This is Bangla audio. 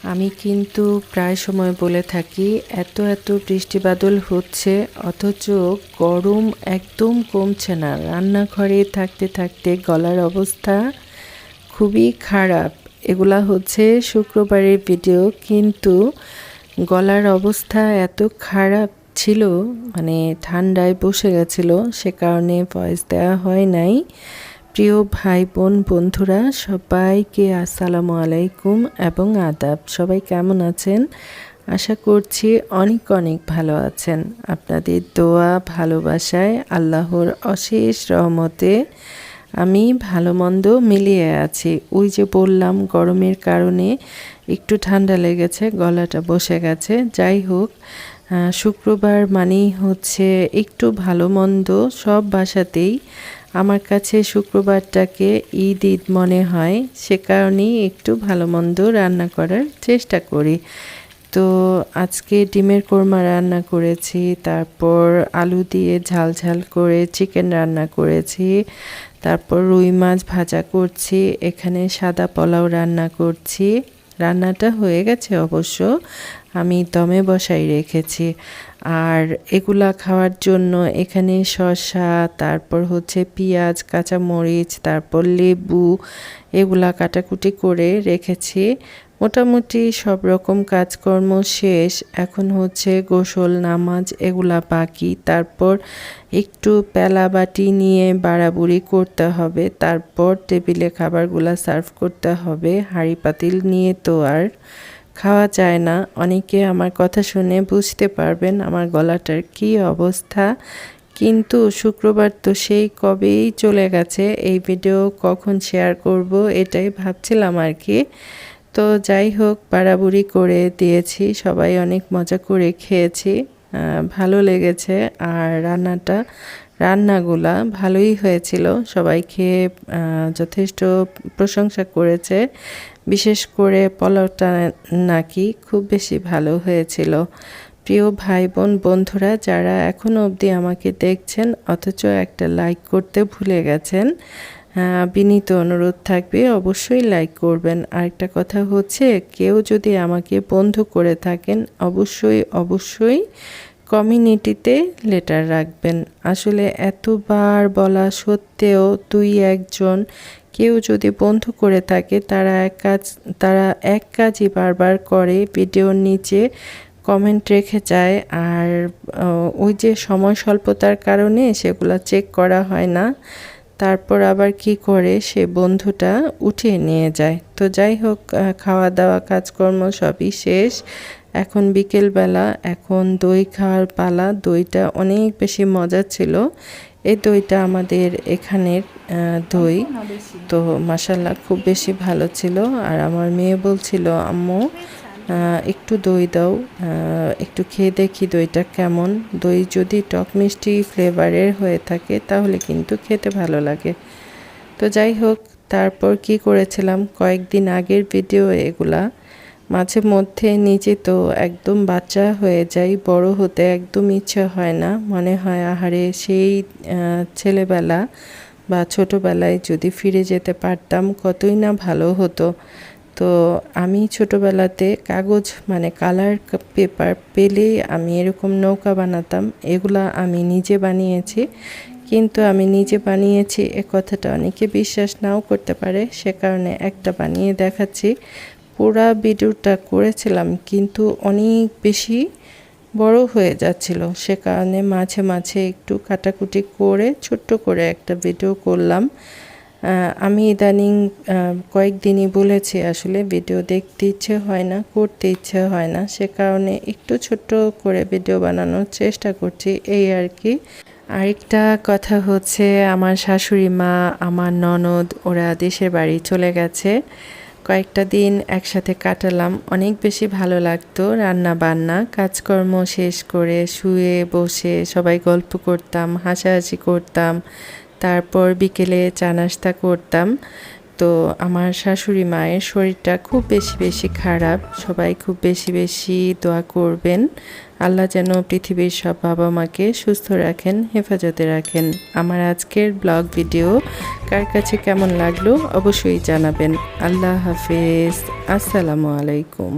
আমি কিন্তু প্রায় সময় বলে থাকি এত বৃষ্টি বাদল হচ্ছে অথচ গরম একদম কমছে না। রান্নাঘরে থাকতে থাকতে গলার অবস্থা খুবই খারাপ। এগুলা হচ্ছে শুক্রবারের ভিডিও, কিন্তু গলার অবস্থা এত খারাপ ছিল, মানে ঠান্ডায় বসে গেছিল, সে কারণে ভয়েস দেওয়া হয় নাই। প্রিয় ভাই বোন বন্ধুরা সবাইকে আসসালামু আলাইকুম এবং আদাব। সবাই কেমন আছেন? আশা করছি অনেক অনেক ভালো আছেন। আপনাদের দোয়া ভালোবাসায় আল্লাহর অশেষ রহমতে আমি ভালো মন্দ মিলিয়ে আছি। ওই যে বললাম গরমের কারণে একটু ঠান্ডা লেগেছে, গলাটা বসে গেছে। যাই হোক, শুক্রবার মানেই হচ্ছে একটু ভালো মন্দ সব বাসাতেই। আমার কাছে শুক্রবারটাকে ঈদ ঈদ মনে হয়, সে কারণেই একটু ভালো মন্দ রান্না করার চেষ্টা করি। তো আজকে ডিমের কোরমা রান্না করেছি, তারপর আলু দিয়ে ঝাল ঝাল করে চিকেন রান্না করেছি, তারপর রুই মাছ ভাজা করছি, এখানে সাদা পোলাও রান্না করছি। রান্নাটা হয়ে গেছে অবশ্য, আমি দমে বসাই রেখেছি। আর এগুলা খাওয়ার জন্য এখানে শসা, তারপর হচ্ছে পেঁয়াজ, কাঁচামরিচ, তারপর লেবু, এগুলা কাটাকুটি করে রেখেছি। মোটামুটি সব রকম কাজকর্ম শেষ। এখন হচ্ছে গোসল নামাজ এগুলা বাকি। তারপর একটু পেলা বাটি নিয়ে বাড়াবুড়ি করতে হবে, তারপর টেবিলে খাবারগুলা সার্ভ করতে হবে। হাঁড়ি পাতিল নিয়ে তো আর খাওয়া যায় না। অনেকে আমার কথা শুনে বুঝতে পারবেন আমার গলাটার কী অবস্থা। কিন্তু শুক্রবার তো সেই কবেই চলে গেছে, এই ভিডিও কখন শেয়ার করব এটাই ভাবছিলাম আর কি। তো যাই হোক, বাড়াবুড়ি করে দিয়েছি, সবাই অনেক মজা করে খেয়েছি, ভালো লেগেছে। আর রান্নাগুলা ভালোই হয়েছিল, সবাই খেয়ে যথেষ্ট প্রশংসা করেছে। বিশেষ করে পোলাওটা নাকি খুব বেশি ভালো হয়েছিল। প্রিয় ভাই বোন বন্ধুরা যারা এখনও অবধি আমাকে দেখছেন অথচ একটা লাইক করতে ভুলে গেছেন, বিনীত অনুরোধ থাকবে অবশ্যই লাইক করবেন। আরেকটা কথা হচ্ছে, কেউ যদি আমাকে বন্ধু করে থাকেন অবশ্যই কমিউনিটিতে লেটার রাখবেন। আসলে এতবার বলা সত্ত্বেও দুই একজন কেউ যদি বন্ধু করে থাকে তারা এক কাজই বারবার করে, ভিডিওর নিচে কমেন্ট রেখে যায়। আর ওই যে সময় স্বল্পতার কারণে সেগুলো চেক করা হয় না, তারপর আবার কি করে সে বন্ধুটা উঠিয়ে নিয়ে যায়। তো যাই হোক, খাওয়া দাওয়া কাজকর্ম সবই শেষ। এখন বিকেলবেলা, এখন দই খাওয়ার পালা। দইটা অনেক বেশি মজা ছিল। এই দইটা আমাদের এখানের দই, তো মাশাল্লাহ খুব বেশি ভালো ছিল। আর আমার মেয়ে বলছিল, আম্মু একটু দই দাও, একটু খেয়ে দেখি দইটা কেমন। দই যদি টক মিষ্টি ফ্লেভারের হয়ে থাকে তাহলে কিন্তু খেতে ভালো লাগে। তো যাই হোক, তারপর কি করেছিলাম কয়েকদিন আগের ভিডিও এগুলা। মাঝে মধ্যে নিজে তো একদম বাচ্চা হয়ে যাই, বড় হতে একদম ইচ্ছে হয় না, মনে হয় আহারে সেই ছেলেবেলা বা ছোটোবেলায় যদি ফিরে যেতে পারতাম কতই না ভালো হতো। তো আমি ছোটোবেলাতে কাগজ মানে কালার পেপার পেলেই আমি এরকম নৌকা বানাতাম। এগুলা আমি নিজে বানিয়েছি, কিন্তু আমি নিজে বানিয়েছি এ কথাটা অনেকে বিশ্বাস নাও করতে পারে, সে কারণে একটা বানিয়ে দেখাচ্ছি। পুরা ভিডিওটা করেছিলাম কিন্তু অনেক বেশি বড় হয়ে যাচ্ছিল, সে কারণে মাঝে মাঝে একটু কাটাকুটি করে ছোট্ট করে একটা ভিডিও করলাম। আমি ইদানিং কয়েকদিনই বলেছি আসলে ভিডিও দেখতে ইচ্ছে হয় না, করতে ইচ্ছে হয় না, সে কারণে একটু ছোট্ট করে ভিডিও বানানোর চেষ্টা করছি, এই আর কি। আরেকটা কথা হচ্ছে, আমার শাশুড়ি মা, আমার ননদ ওরা দেশের বাড়ি চলে গেছে। কয়েকটা দিন একসাথে কাটালাম, অনেক বেশি ভালো লাগতো। রান্না বান্না কাজকর্ম শেষ করে শুয়ে বসে সবাই গল্প করতাম, হাসাহাসি করতাম, তারপর বিকেলে চা নাস্তা করতাম। তো আমার শাশুড়ি মায়ের শরীরটা খুব বেশি খারাপ। সবাই খুব বেশি দোয়া করবেন। আল্লাহ যেন পৃথিবীর সব বাবা মাকে সুস্থ রাখেন, হেফাজতে রাখেন। আমার আজকের ব্লগ ভিডিও কার কাছে কেমন লাগলো অবশ্যই জানাবেন। আল্লাহ হাফেজ, আসসালামু আলাইকুম।